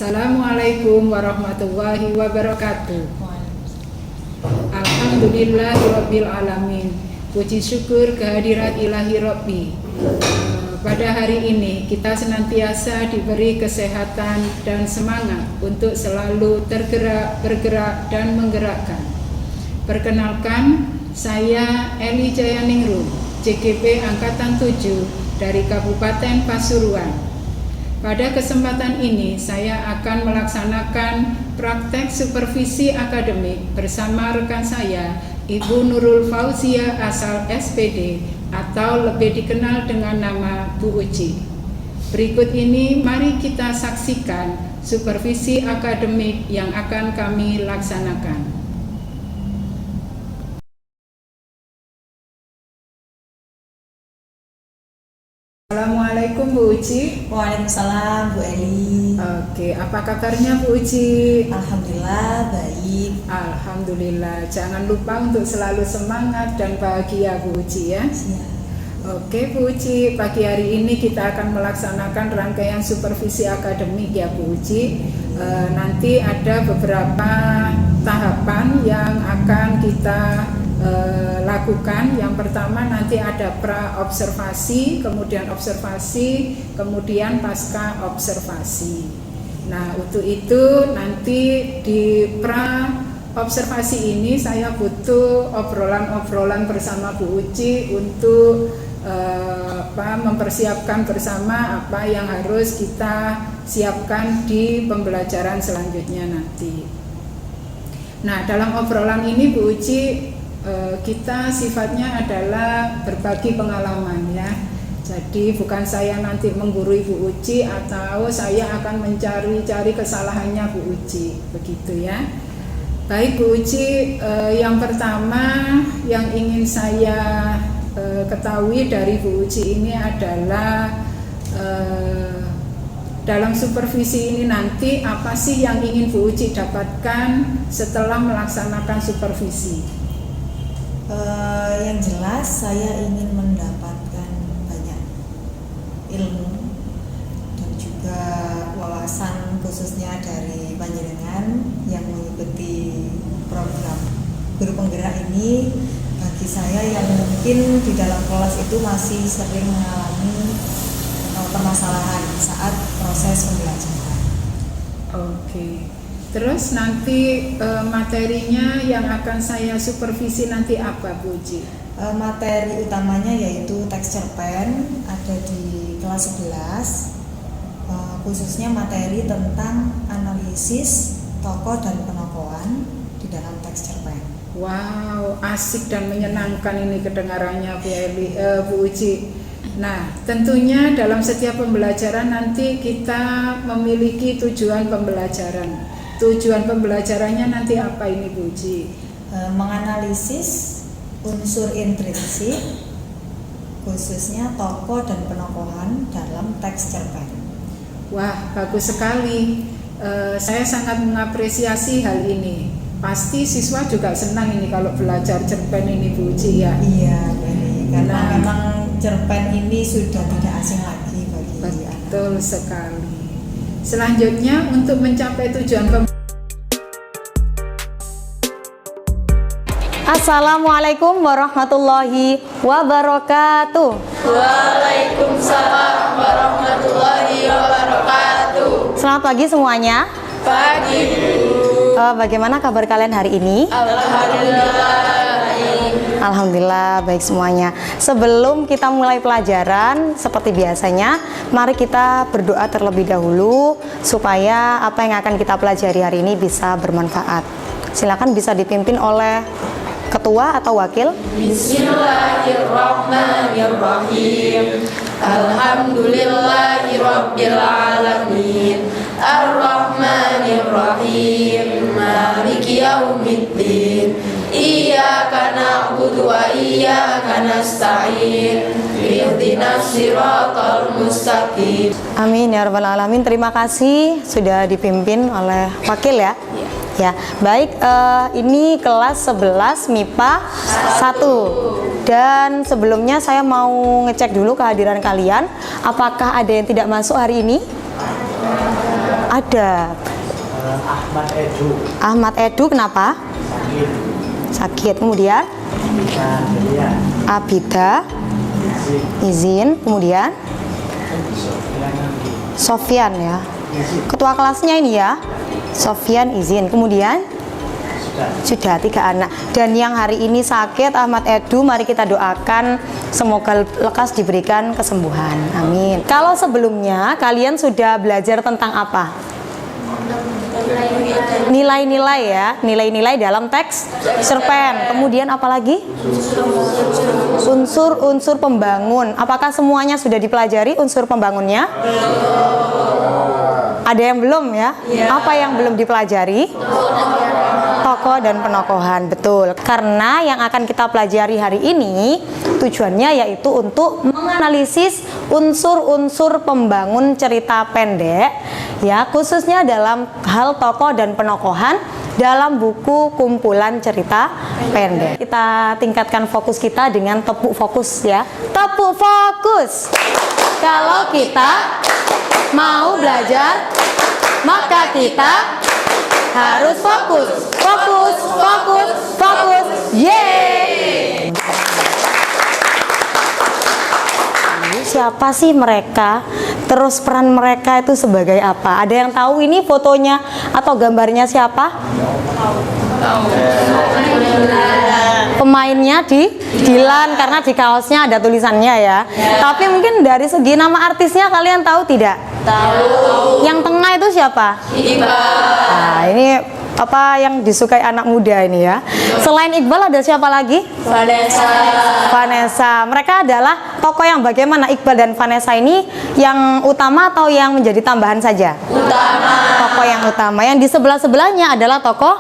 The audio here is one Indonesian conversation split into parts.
Assalamualaikum warahmatullahi wabarakatuh. Alhamdulillahirabbil alamin. Puji syukur kehadirat Ilahi Rabbi. Pada hari ini kita senantiasa diberi kesehatan dan semangat untuk selalu tergerak, bergerak dan menggerakkan. Perkenalkan, saya Eli Jayaningrum, CGP Angkatan 7 dari Kabupaten Pasuruan. Pada kesempatan ini saya akan melaksanakan praktek supervisi akademik bersama rekan saya, Ibu Nurul Fauzia asal SPD atau lebih dikenal dengan nama Bu Uci. Berikut ini mari kita saksikan supervisi akademik yang akan kami laksanakan. Assalamualaikum Bu Uci. Waalaikumsalam Bu Eli. Oke, apa kabarnya Bu Uci? Alhamdulillah baik. Alhamdulillah. Jangan lupa untuk selalu semangat dan bahagia Bu Uci ya. Siap. Oke Bu Uci, pagi hari ini kita akan melaksanakan rangkaian supervisi akademik ya Bu Uci. Nanti ada beberapa tahapan yang akan kita lakukan. Yang pertama nanti ada pra-observasi, kemudian observasi, kemudian pasca observasi. Nah untuk itu nanti di pra-observasi ini saya butuh obrolan-obrolan bersama Bu Uci untuk mempersiapkan bersama apa yang harus kita siapkan di pembelajaran selanjutnya nanti. Nah dalam obrolan ini Bu Uci kita sifatnya adalah berbagi pengalaman ya. Jadi bukan saya nanti menggurui Bu Uci atau saya akan mencari-cari kesalahannya Bu Uci, begitu ya. Baik Bu Uci, yang pertama yang ingin saya ketahui dari Bu Uci ini adalah dalam supervisi ini nanti apa sih yang ingin Bu Uci dapatkan setelah melaksanakan supervisi? Yang jelas saya ingin mendapatkan banyak ilmu dan juga wawasan khususnya dari panjenengan yang mengikuti program guru penggerak ini. Bagi saya yang mungkin di dalam kelas itu masih sering mengalami permasalahan saat proses pembelajaran. Oke. Terus nanti materinya yang akan saya supervisi nanti apa Bu Uci? Materi utamanya yaitu teks cerpen ada di kelas 11, khususnya materi tentang analisis tokoh dan penokohan di dalam teks cerpen. Wow, asik dan menyenangkan ini kedengarannya Bu Uci. Nah, tentunya dalam setiap pembelajaran nanti kita memiliki tujuan pembelajaran. Tujuan pembelajarannya nanti apa ini Bu Uci? Menganalisis unsur intrinsik khususnya tokoh dan penokohan dalam teks cerpen. Wah, bagus sekali. Saya sangat mengapresiasi hal ini. Pasti siswa juga senang ini kalau belajar cerpen ini Bu Uci ya. Iya, karena memang cerpen ini sudah tidak asing lagi bagi anak. Betul sekali. Selanjutnya untuk mencapai tujuan Assalamualaikum warahmatullahi wabarakatuh. Waalaikumsalam warahmatullahi wabarakatuh. Selamat pagi semuanya. Pagi. Bagaimana kabar kalian hari ini? Alhamdulillah baik. Alhamdulillah baik semuanya. Sebelum kita mulai pelajaran seperti biasanya, mari kita berdoa terlebih dahulu supaya apa yang akan kita pelajari hari ini bisa bermanfaat. Silakan bisa dipimpin oleh ketua atau wakil. Bismillahirrahmanirrahim. Alhamdulillahirabbil alamin. Ar-Rahmanirrahim. Maliki yaumiddin. Iyyaka na'budu wa iyyaka nasta'in. Ihdinas siratal mustaqim. Amin ya rabbal alamin. Terima kasih sudah dipimpin oleh wakil ya. Ya, baik, ini kelas 11 MIPA 1. Dan sebelumnya saya mau ngecek dulu kehadiran kalian. Apakah ada yang tidak masuk hari ini? Ada. Ahmad Edu. Ahmad Edu kenapa? Sakit. Kemudian Abida izin. Kemudian Sofyan ya. Ketua kelasnya ini ya. Sofyan izin. Kemudian sudah 3 anak. Dan yang hari ini sakit Ahmad Edu, mari kita doakan semoga lekas diberikan kesembuhan. Amin. Kalau sebelumnya kalian sudah belajar tentang apa? Nilai-nilai ya, nilai-nilai dalam teks cerpen. Kemudian apa lagi? Unsur-unsur pembangun. Apakah semuanya sudah dipelajari unsur pembangunnya? Ada yang belum ya? Apa yang belum dipelajari? Tokoh dan penokohan, betul. Karena yang akan kita pelajari hari ini tujuannya yaitu untuk menganalisis unsur-unsur pembangun cerita pendek ya, khususnya dalam hal tokoh dan penokohan dalam buku kumpulan cerita pendek. Kita tingkatkan fokus kita dengan tepuk fokus ya. Tepuk fokus. Kalau kita mau belajar, maka kita harus fokus. Fokus, fokus, fokus. Yeay. Siapa sih mereka? Terus peran mereka itu sebagai apa? Ada yang tahu ini fotonya atau gambarnya siapa? Pemainnya Dilan, karena di kaosnya ada tulisannya ya. Tapi mungkin dari segi nama artisnya kalian tahu tidak? Tahu. Yang tengah itu siapa? Iqbal. Nah, ini apa yang disukai anak muda ini ya. Selain Iqbal ada siapa lagi? Vanessa. Mereka adalah tokoh yang bagaimana? Iqbal dan Vanessa ini yang utama atau yang menjadi tambahan saja? Utama. Tokoh yang utama. Yang di sebelah-sebelahnya adalah tokoh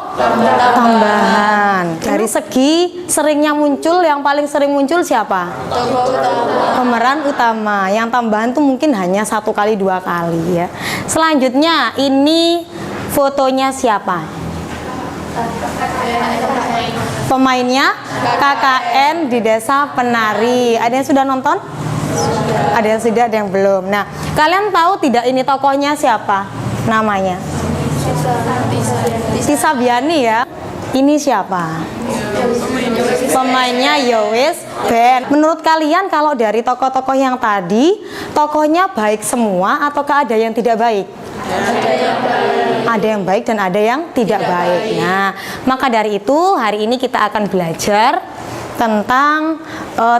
tambahan. Dari segi seringnya muncul, yang paling sering muncul siapa? Tokoh utama. Pemeran utama. Yang tambahan tuh mungkin hanya 1 kali 2 kali ya. Selanjutnya ini fotonya siapa? Pemainnya KKN di Desa Penari. Ada yang sudah nonton? Ada yang sudah, ada yang belum. Nah, kalian tahu tidak ini tokohnya siapa? Namanya? Tisa Biani ya. Ini siapa? Pemainnya Yowis Ben. Menurut kalian kalau dari tokoh-tokoh yang tadi, tokohnya baik semua ataukah ada yang tidak baik? Ada yang baik dan ada yang tidak baik. Nah, maka dari itu hari ini kita akan belajar tentang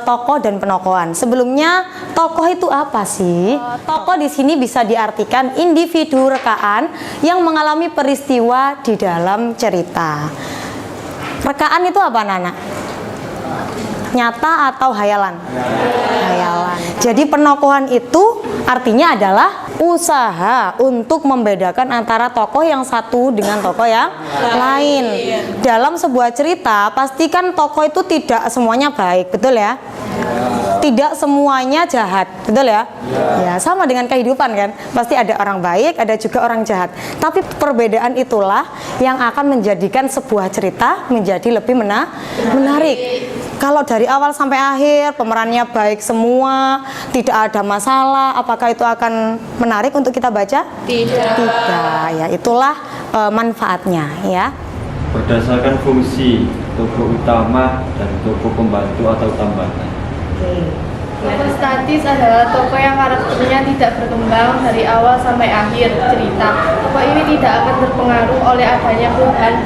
tokoh dan penokohan. Sebelumnya, tokoh itu apa sih? Tokoh di sini bisa diartikan individu rekaan yang mengalami peristiwa di dalam cerita. Rekaan itu apa, Nana? Nyata atau hayalan? Hayalan. Jadi penokohan itu artinya adalah usaha untuk membedakan antara tokoh yang satu dengan tokoh yang lain. Dalam sebuah cerita, pastikan tokoh itu tidak semuanya baik, betul ya? Tidak semuanya jahat, betul ya? Ya, sama dengan kehidupan kan, pasti ada orang baik, ada juga orang jahat. Tapi perbedaan itulah yang akan menjadikan sebuah cerita menjadi lebih menarik. Kalau dari awal sampai akhir pemerannya baik semua, tidak ada masalah, apakah itu akan menarik untuk kita baca? Tidak. Ya, itulah manfaatnya ya. Berdasarkan fungsi tokoh utama dan tokoh pembantu atau tambahan. Tokoh statis adalah tokoh yang karakternya tidak berkembang dari awal sampai akhir cerita. Tokoh ini tidak akan terpengaruh oleh adanya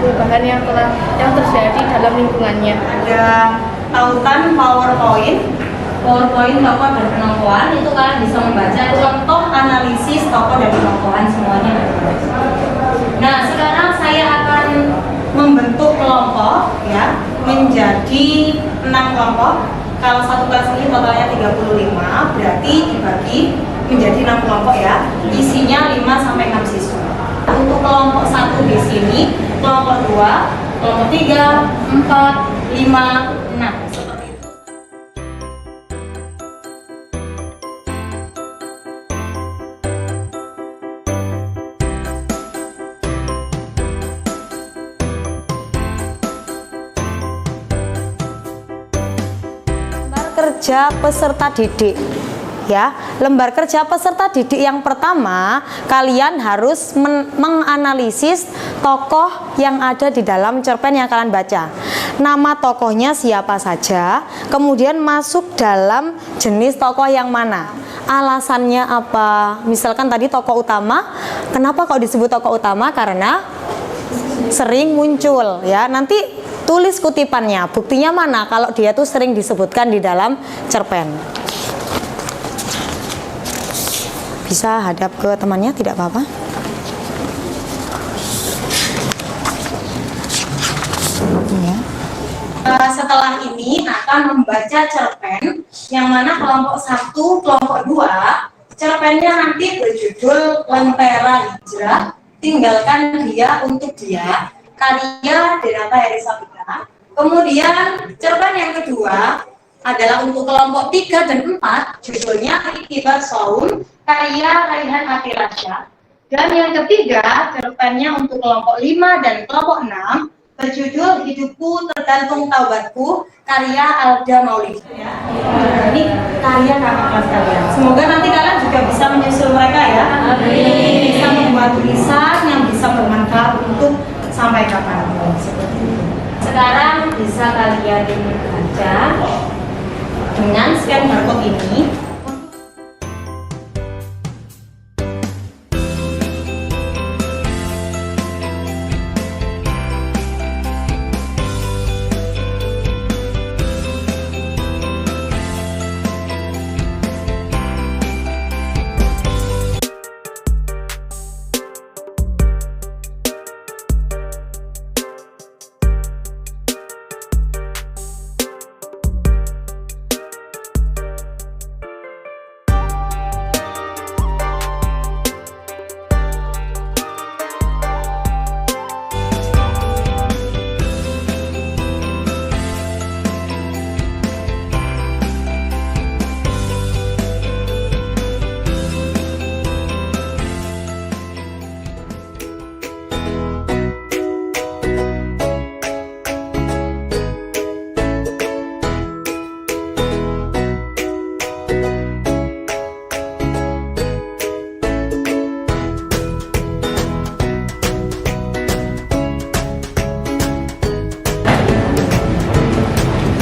perubahan yang terjadi dalam lingkungannya. Ada tautan PowerPoint tokoh dan penokohan, itu kalian bisa membaca contoh analisis tokoh dan penokohan semuanya. Nah, sekarang saya akan membentuk kelompok ya menjadi 6 kelompok. Kalau satu kelas ini totalnya 35, berarti dibagi menjadi 6 kelompok ya. Isinya 5 sampai 6 siswa. Untuk kelompok 1 di sini, kelompok 2, kelompok 3, 4, 5, 6. Seperti itu. Kerja peserta didik. ya. Lembar kerja peserta didik yang pertama, kalian harus menganalisis tokoh yang ada di dalam cerpen yang kalian baca. Nama tokohnya siapa saja, kemudian masuk dalam jenis tokoh yang mana, alasannya apa. Misalkan tadi tokoh utama, kenapa kok disebut tokoh utama? Karena sering muncul, ya. Nanti tulis kutipannya, buktinya mana kalau dia tuh sering disebutkan di dalam cerpen. Bisa hadap ke temannya, tidak apa-apa. Ya. Setelah ini akan membaca cerpen yang mana kelompok 1, kelompok 2, cerpennya nanti berjudul Lentera Hijrah, Tinggalkan Dia Untuk Dia, karya Denata Erisabika. Kemudian cerpen yang kedua adalah untuk kelompok 3 dan 4, judulnya Iktibar Saum, karya Raihan Atirasya. Dan yang ketiga, cerpennya untuk kelompok 5 dan kelompok 6, berjudul Hidupku Tergantung Taubatku, karya Alda Maulidi. Ini karya kakak kelas kalian. Semoga nanti kalian juga bisa menyusul mereka ya. Bisa membuat tulisan yang bisa bermanfaat untuk sampai kapanpun. Sekarang bisa kalian baca dengan scan barcode ini.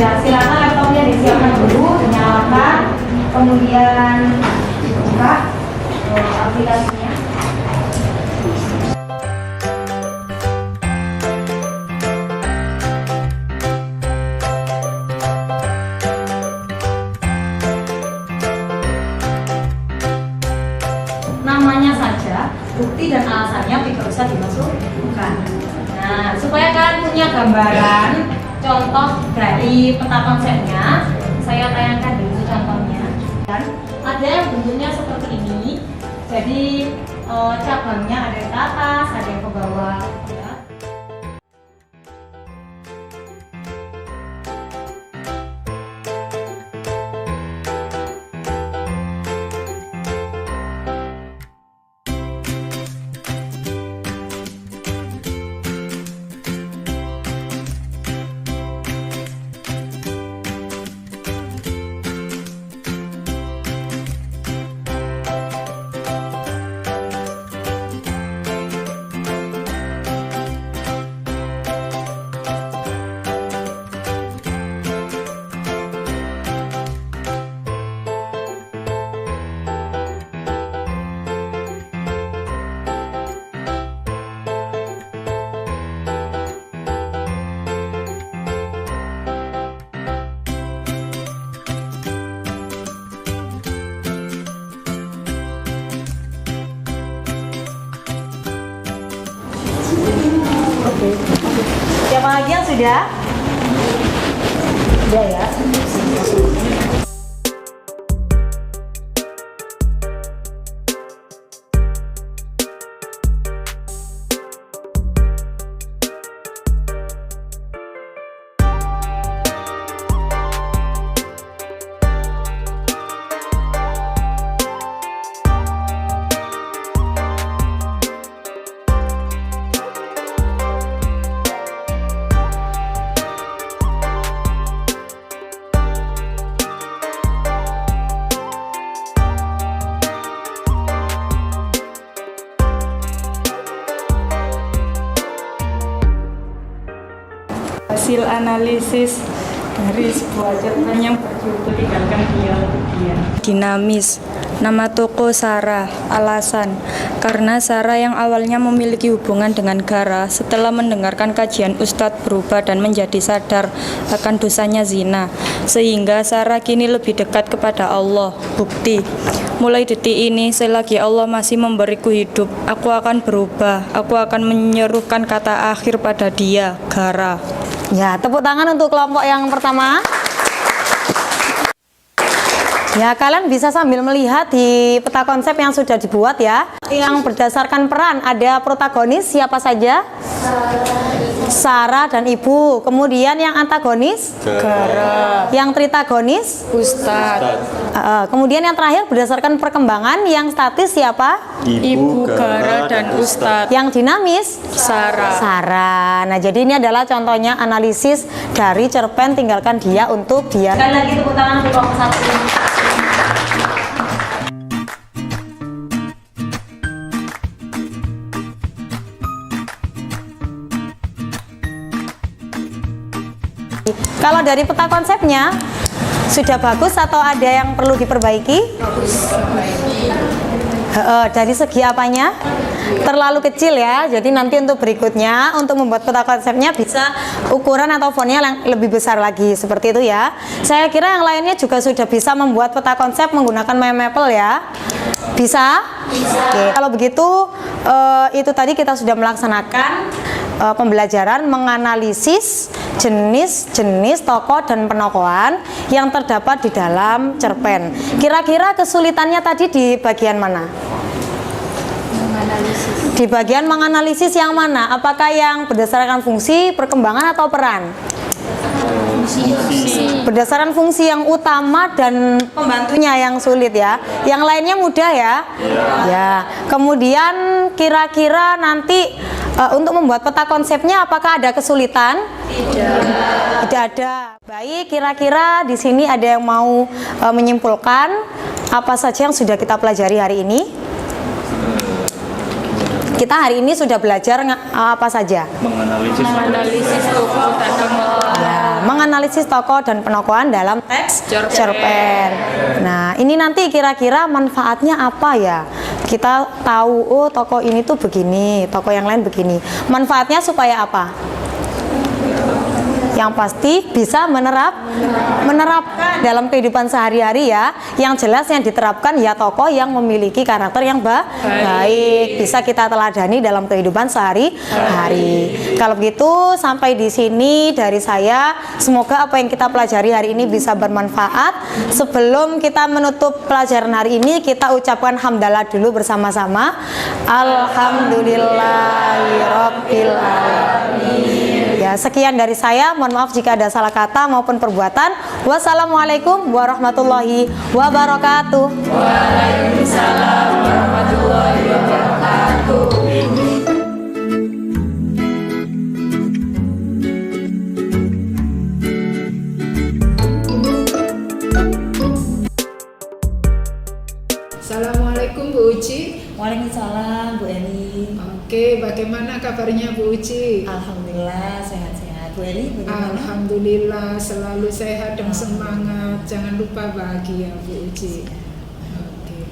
Ya, silakan laptopnya disiapkan dulu, dinyalakan, kemudian buka aplikasinya. Namanya saja, bukti dan alasannya tidak usah dimasukkan. Nah, supaya kalian punya gambaran contoh dari peta konsepnya, saya tayangkan dulu contohnya. Dan ada yang bentuknya seperti ini. Jadi cabangnya ada yang ke atas, ada yang ke bawah. Ya. Siapa lagi yang sudah? Sudah ya. hasil analisis dari sebuah cerpen yang berjudul Tinggalkan Dia Untuk Dia. Dinamis. Nama toko Sarah. Alasan, karena Sarah yang awalnya memiliki hubungan dengan Gara, setelah mendengarkan kajian Ustadz berubah dan menjadi sadar akan dosanya zina, sehingga Sarah kini lebih dekat kepada Allah. Bukti, mulai detik ini selagi Allah masih memberiku hidup, aku akan berubah. Aku akan menyerukan kata akhir pada dia, Gara. Ya, tepuk tangan untuk kelompok yang pertama. Ya, kalian bisa sambil melihat di peta konsep yang sudah dibuat ya. Yang berdasarkan peran, ada protagonis siapa saja? Sarah dan Ibu. Kemudian yang antagonis? Gara. Yang tritagonis? Ustadz. Kemudian yang terakhir berdasarkan perkembangan, yang statis siapa? Ibu, Gara, dan Ustadz. Yang dinamis? Sarah. Sarah. Nah, jadi ini adalah contohnya analisis dari cerpen Tinggalkan Dia Untuk Dia. Sekali lagi tepuk tangan untuk kelompok 1. Kalau dari peta konsepnya sudah bagus atau ada yang perlu diperbaiki? Dari segi apanya? Terlalu kecil ya. Jadi nanti untuk berikutnya untuk membuat peta konsepnya bisa ukuran atau fontnya yang lebih besar lagi seperti itu ya. Saya kira yang lainnya juga sudah bisa membuat peta konsep menggunakan Maple ya. Bisa? Oke. Kalau begitu itu tadi kita sudah melaksanakan pembelajaran menganalisis jenis-jenis tokoh dan penokohan yang terdapat di dalam cerpen. Kira-kira kesulitannya tadi di bagian mana? Di bagian menganalisis yang mana? Apakah yang berdasarkan fungsi, perkembangan, atau peran? Berdasarkan fungsi yang utama dan pembantunya yang sulit ya. Yang lainnya mudah ya. Ya. Kemudian kira-kira nanti untuk membuat peta konsepnya apakah ada kesulitan? Tidak ada. Baik, kira-kira di sini ada yang mau menyimpulkan apa saja yang sudah kita pelajari hari ini? Kita hari ini sudah belajar apa saja? Menganalisis tokoh dan penokohan. Ya, menganalisis tokoh dan penokohan dalam teks cerpen. Nah, ini nanti kira-kira manfaatnya apa ya? Kita tahu, oh tokoh ini tuh begini, tokoh yang lain begini. Manfaatnya supaya apa? Yang pasti bisa menerapkan dalam kehidupan sehari-hari ya. Yang jelas yang diterapkan ya tokoh yang memiliki karakter yang baik. Bisa kita teladani dalam kehidupan sehari-hari. Kalau begitu sampai di sini dari saya. Semoga apa yang kita pelajari hari ini bisa bermanfaat. Sebelum kita menutup pelajaran hari ini, kita ucapkan hamdalah dulu bersama-sama. Alhamdulillahirabbil alamin. Ya, sekian dari saya. Mohon maaf jika ada salah kata maupun perbuatan. Wassalamualaikum warahmatullahi wabarakatuh. Waalaikumsalam warahmatullahi wabarakatuh. Assalamualaikum Bu Uci. Waalaikumsalam Bu Eli. Oke, bagaimana kabarnya Bu Uci? Alhamdulillah sehat-sehat. Bu Eli bagaimana? Alhamdulillah selalu sehat dan semangat. Jangan lupa bahagia Bu Uci. Oke.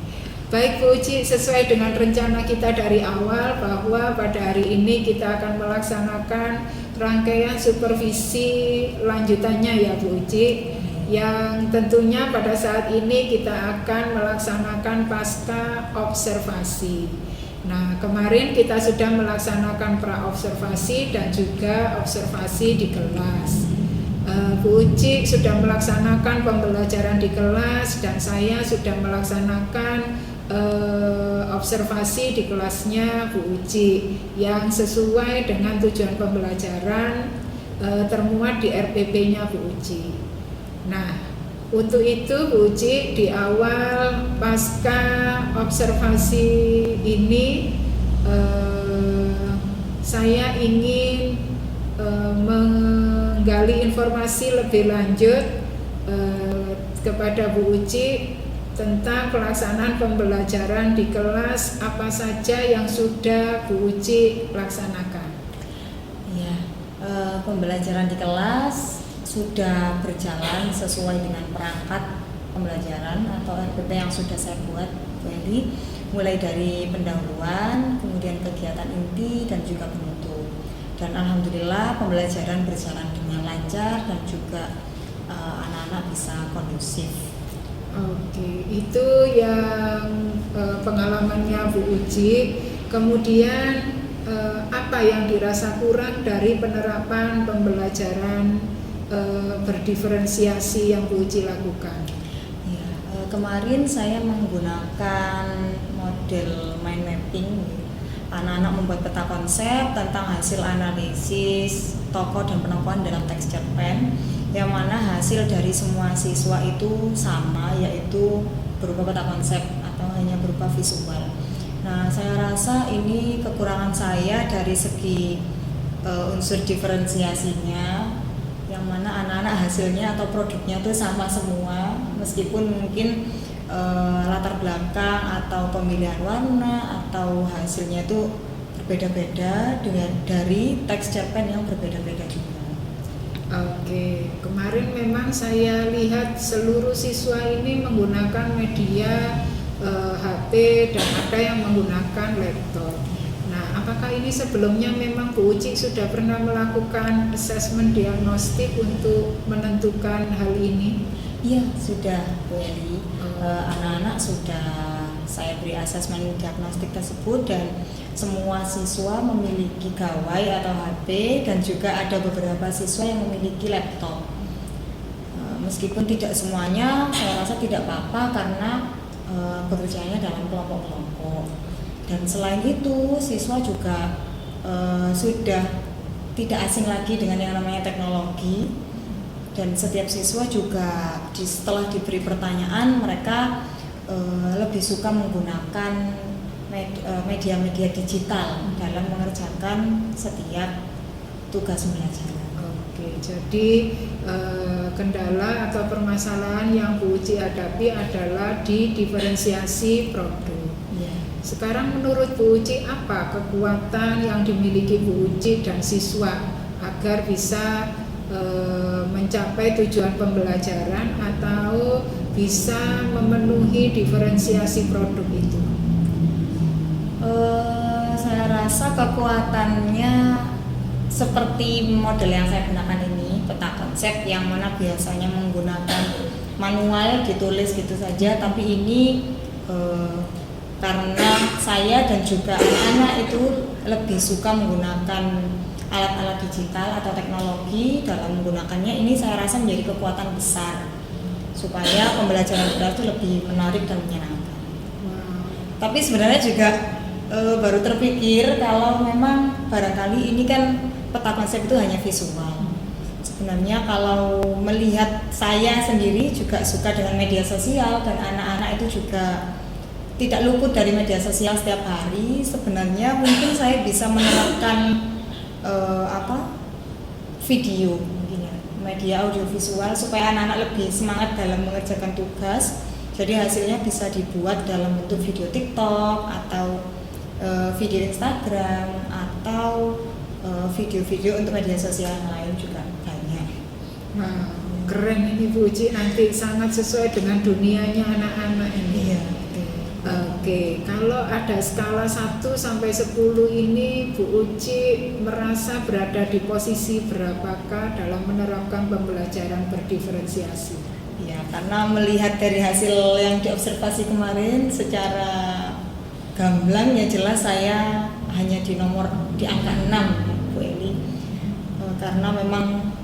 Baik Bu Uci, sesuai dengan rencana kita dari awal bahwa pada hari ini kita akan melaksanakan rangkaian supervisi lanjutannya ya Bu Uci. Yang tentunya pada saat ini kita akan melaksanakan pasca observasi. Nah, kemarin kita sudah melaksanakan pra-observasi dan juga observasi di kelas. Bu Uci sudah melaksanakan pembelajaran di kelas dan saya sudah melaksanakan observasi di kelasnya Bu Uci yang sesuai dengan tujuan pembelajaran termuat di RPP-nya Bu Uci. Nah, untuk itu Bu Uci di awal pasca observasi ini saya ingin menggali informasi lebih lanjut kepada Bu Uci tentang pelaksanaan pembelajaran di kelas, apa saja yang sudah Bu Uci laksanakan. Iya, Pembelajaran di kelas sudah berjalan sesuai dengan perangkat pembelajaran atau RPP yang sudah saya buat, Bu Eli, mulai dari pendahuluan, kemudian kegiatan inti dan juga penutup. Dan alhamdulillah pembelajaran berjalan dengan lancar dan juga anak-anak bisa kondusif. Oke, itu yang pengalamannya Bu Uci. Kemudian apa yang dirasa kurang dari penerapan pembelajaran berdiferensiasi yang Bu Uci lakukan? Ya, kemarin saya menggunakan model mind mapping. Anak-anak membuat peta konsep tentang hasil analisis tokoh dan penokohan dalam teks cerpen, yang mana hasil dari semua siswa itu sama, yaitu berupa peta konsep atau hanya berupa visual. Nah, saya rasa ini kekurangan saya dari segi unsur diferensiasinya, yang mana anak-anak hasilnya atau produknya itu sama semua, meskipun mungkin latar belakang atau pemilihan warna atau hasilnya itu berbeda-beda dari teks cerpen yang berbeda-beda juga. Oke, kemarin memang saya lihat seluruh siswa ini menggunakan media HP dan ada yang menggunakan laptop. Nah, apakah ini sebelumnya memang Bu Uci sudah pernah melakukan asesmen diagnostik untuk menentukan hal ini? Iya, sudah, Bu Eli. Anak-anak sudah saya beri asesmen diagnostik tersebut dan semua siswa memiliki gawai atau HP dan juga ada beberapa siswa yang memiliki laptop. Meskipun tidak semuanya, saya rasa tidak apa-apa karena bekerjanya dalam kelompok-kelompok. Dan selain itu, siswa juga sudah tidak asing lagi dengan yang namanya teknologi. Dan setiap siswa juga setelah diberi pertanyaan, mereka lebih suka menggunakan media-media digital dalam mengerjakan setiap tugas belajar. Oke, jadi kendala atau permasalahan yang Bu Uci hadapi adalah di diferensiasi produk. Ya. Sekarang menurut Bu Uci, apa kekuatan yang dimiliki Bu Uci dan siswa agar bisa mencapai tujuan pembelajaran atau bisa memenuhi diferensiasi produk itu? Saya rasa kekuatannya seperti model yang saya gunakan ini, peta konsep yang mana biasanya menggunakan manual ditulis gitu saja, tapi ini karena saya dan juga anak-anak itu lebih suka menggunakan alat-alat digital atau teknologi dalam menggunakannya, ini saya rasa menjadi kekuatan besar supaya pembelajaran kita itu lebih menarik dan menyenangkan. Tapi sebenarnya juga baru terpikir kalau memang barangkali ini kan peta konsep itu hanya visual. Sebenarnya kalau melihat saya sendiri juga suka dengan media sosial dan anak-anak itu juga tidak luput dari media sosial setiap hari, sebenarnya mungkin saya bisa menerapkan video mungkin ya, media audiovisual supaya anak-anak lebih semangat dalam mengerjakan tugas. Jadi hasilnya bisa dibuat dalam bentuk video TikTok atau video Instagram atau video-video untuk media sosial yang lain juga banyak. Wow, keren ini Bu Uci, nanti sangat sesuai dengan dunianya anak-anak ini. Iya. Oke, kalau ada skala 1 sampai 10 ini Bu Uci merasa berada di posisi berapakah dalam menerapkan pembelajaran berdiferensiasi? Ya, karena melihat dari hasil yang diobservasi kemarin secara gamblang ya jelas saya hanya di angka 6, Bu Eli. Karena memang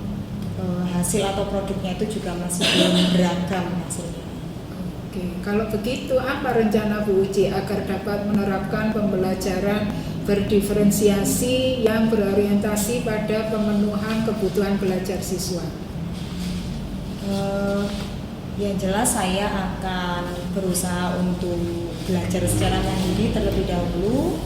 hasil atau produknya itu juga masih belum beragam hasilnya. Oke, kalau begitu apa rencana Bu Uci agar dapat menerapkan pembelajaran berdiferensiasi yang berorientasi pada pemenuhan kebutuhan belajar siswa? Yang jelas saya akan berusaha untuk belajar secara mandiri terlebih dahulu,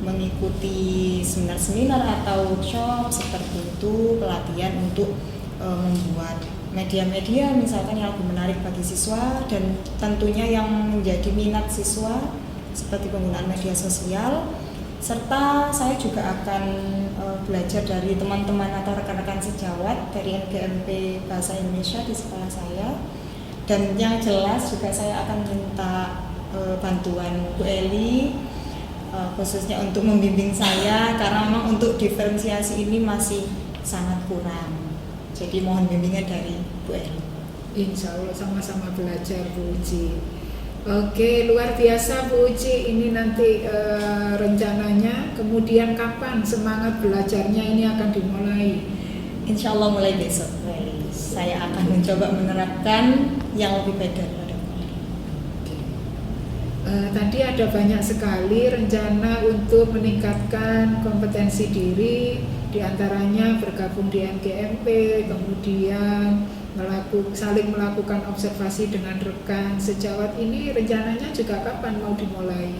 mengikuti seminar-seminar atau workshop seperti itu, pelatihan untuk membuat media-media misalkan yang lebih menarik bagi siswa dan tentunya yang menjadi minat siswa seperti penggunaan media sosial serta saya juga akan belajar dari teman-teman atau rekan-rekan sejawat dari NGMP Bahasa Indonesia di sekolah saya. Dan yang jelas juga saya akan minta bantuan Bu Eli khususnya untuk membimbing saya, karena memang untuk diferensiasi ini masih sangat kurang. Jadi mohon bimbingan dari Bu Eli. Insya Allah sama-sama belajar Bu Uci. Oke, luar biasa Bu Uci. Ini nanti rencananya, kemudian kapan semangat belajarnya ini akan dimulai? Insya Allah mulai besok. Saya akan mencoba menerapkan yang lebih baik daripada tadi ada banyak sekali rencana untuk meningkatkan kompetensi diri, diantaranya bergabung di NGMP, kemudian saling melakukan observasi dengan rekan sejawat. Ini rencananya juga kapan mau dimulai?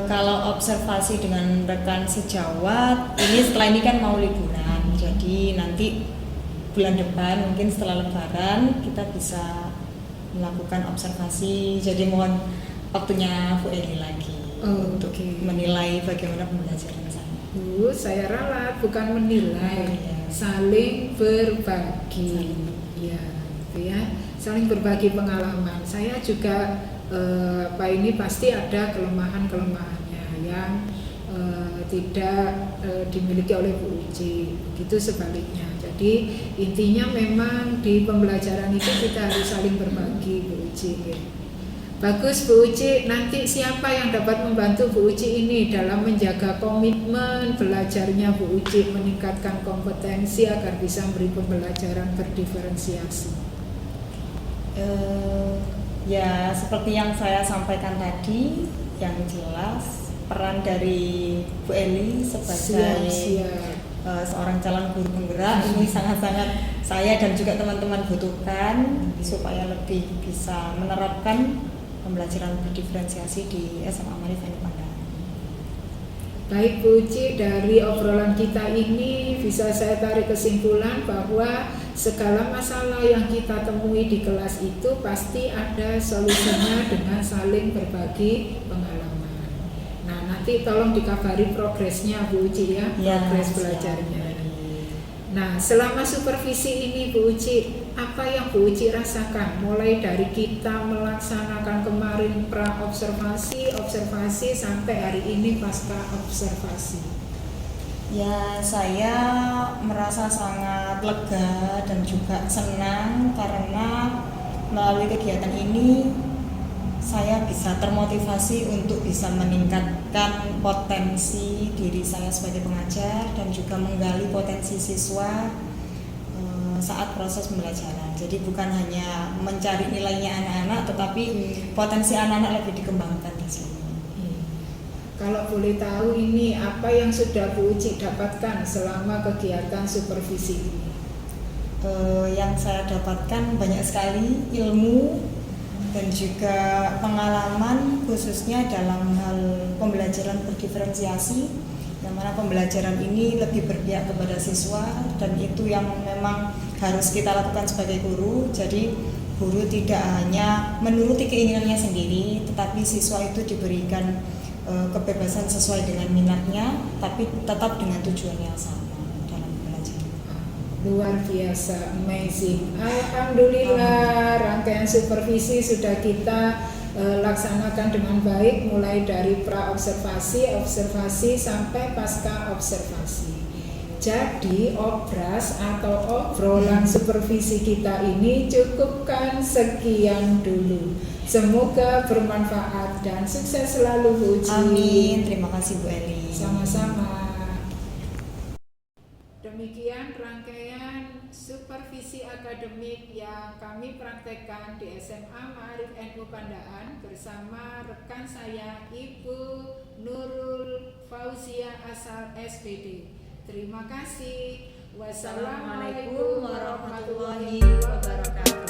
Kalau observasi dengan rekan sejawat, ini setelah ini kan mau liburan, jadi nanti bulan depan mungkin setelah Lebaran kita bisa melakukan observasi. Jadi mohon waktunya Bu Eli lagi untuk menilai bagaimana pembelajaran saya. Bu, saya ralat, bukan menilai, saling berbagi, saling berbagi pengalaman. Saya juga ini pasti ada kelemahan-kelemahannya yang tidak dimiliki oleh Bu Uci, begitu sebaliknya. Jadi intinya memang di pembelajaran itu kita harus saling berbagi, Bu Uci. Bagus Bu Uci, nanti siapa yang dapat membantu Bu Uci ini dalam menjaga komitmen belajarnya Bu Uci, meningkatkan kompetensi agar bisa memberi pembelajaran berdiferensiasi? Ya seperti yang saya sampaikan tadi, yang jelas peran dari Bu Eli sebagai seorang calon guru penggerak ini sangat-sangat saya dan juga teman-teman butuhkan supaya lebih bisa menerapkan pembelajaran berdiferensiasi di SMA Marifani Pandaan. Baik Bu Uci, dari obrolan kita ini bisa saya tarik kesimpulan bahwa segala masalah yang kita temui di kelas itu pasti ada solusinya dengan saling berbagi pengalaman. Nah, nanti tolong dikabari progresnya Bu Uci ya, progres belajarnya. Nah, selama supervisi ini Bu Uci, apa yang Bu Uci rasakan mulai dari kita melaksanakan kemarin pra-observasi, observasi sampai hari ini pasca observasi? Ya, saya merasa sangat lega dan juga senang karena melalui kegiatan ini saya bisa termotivasi untuk bisa meningkatkan potensi diri saya sebagai pengajar dan juga menggali potensi siswa saat proses pembelajaran. Jadi bukan hanya mencari nilainya anak-anak, tetapi potensi anak-anak lebih dikembangkan di sini. Kalau boleh tahu ini apa yang sudah Bu Uci dapatkan selama kegiatan supervisi ini? Yang saya dapatkan banyak sekali ilmu dan juga pengalaman khususnya dalam hal pembelajaran berdiferensiasi, yang mana pembelajaran ini lebih berpihak kepada siswa dan itu yang memang harus kita lakukan sebagai guru. Jadi guru tidak hanya menuruti keinginannya sendiri, tetapi siswa itu diberikan kebebasan sesuai dengan minatnya, tapi tetap dengan tujuan yang sama dalam belajar. Luar biasa, amazing. Alhamdulillah, rangkaian supervisi sudah kita laksanakan dengan baik, mulai dari pra-observasi, observasi, sampai pasca observasi. Jadi obras atau obrolan supervisi kita ini cukupkan sekian dulu. Semoga bermanfaat dan sukses selalu Bu Uci. Amin, terima kasih Bu Eli. Sama-sama. Demikian rangkaian supervisi akademik yang kami praktekkan di SMA Ma'arif NU Pandaan bersama rekan saya Ibu Nurul Fauzia Asal SPD. Terima kasih. Wassalamualaikum warahmatullahi wabarakatuh.